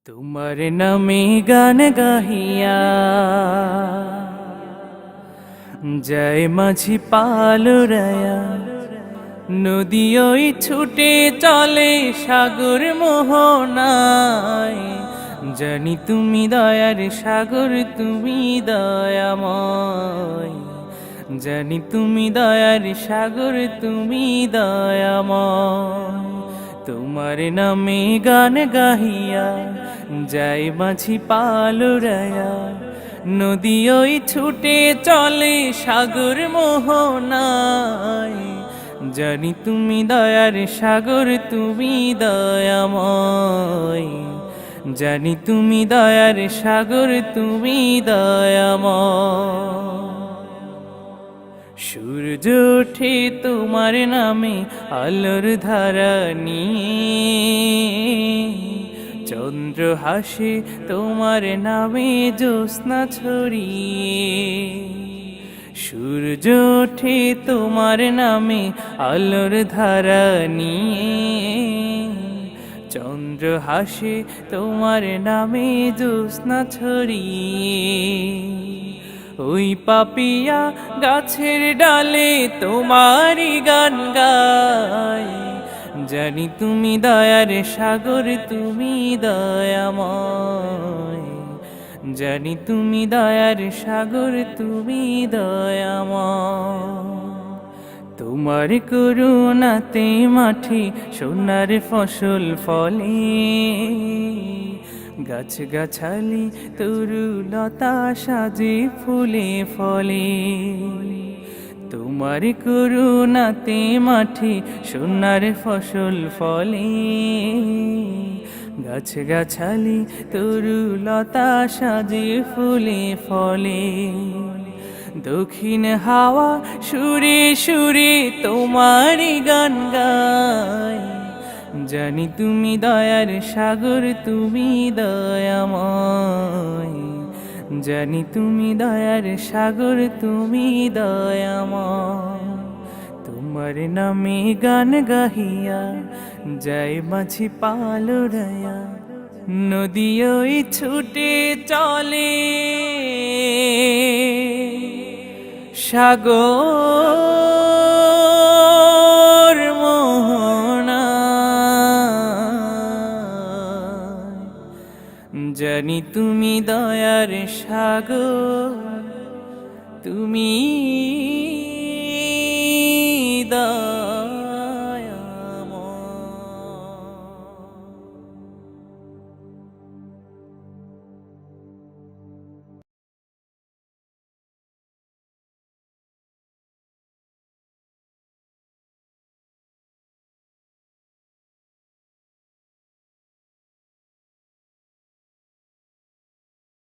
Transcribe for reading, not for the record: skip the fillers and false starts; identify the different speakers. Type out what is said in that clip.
Speaker 1: তোমার নামে গান গাহিয়া জয় মাঝি পালুরায়া নদী ওই ছুটে চলে সাগর মোহনায়। জানি তুমি দয়ার সাগর, তুমি দয়াময়। জানি তুমি দয়ার সাগর, তুমি দয়াময়। তোমার নামে গান গাহিয়া যাই মাঝি পালুরায়া নদী ওই ছুটে চলে সাগর মোহনায়। জানি তুমি দয়ার সাগর, তুমি দয়াময়। জানি তুমি দয়ার সাগর, তুমি দয়াময়। সূর্য ওঠে তোমার নামে আলোর ধারা নিয়ে, চন্দ্র হাসে তোমার নামে জ্যোৎস্না ছড়িয়ে। সূর্য ওঠে তোমার নামে আলোর ধারা নিয়ে, চন্দ্র হাসে তোমার নামে জ্যোৎস্না ছড়িয়ে। ওই পাপিয়া গাছের ডালে তোমারই গান গায়। জানি তুমি দয়ার সাগর, তুমি দয়াময়। জানি তুমি দয়ার সাগর, তুমি দয়াময়। তোমার করুণাতে মাঠে সোনার ফসল ফলে, গাছ গাছালি তরুলতা সাজে ফুলে ফলে। তোমার করুণাতে মাঠে সোনার ফসল ফলে, গাছ গাছালি তরুলতা সাজে ফুলে ফলে। দক্ষিণ হাওয়া সুরে সুরে তোমারই গান গায়। জানি তুমি দয়ার সাগর, তুমি দয়াময়। জানি তুমি দয়ার সাগর, তুমি দয়াময়। তোমার নামে গান গাহিয়া যাই মাঝি পালুরায়া নদী ওই ছুটে চলে সাগর মোহনায়। জানি তুমি দয়ার সাগর, তুমি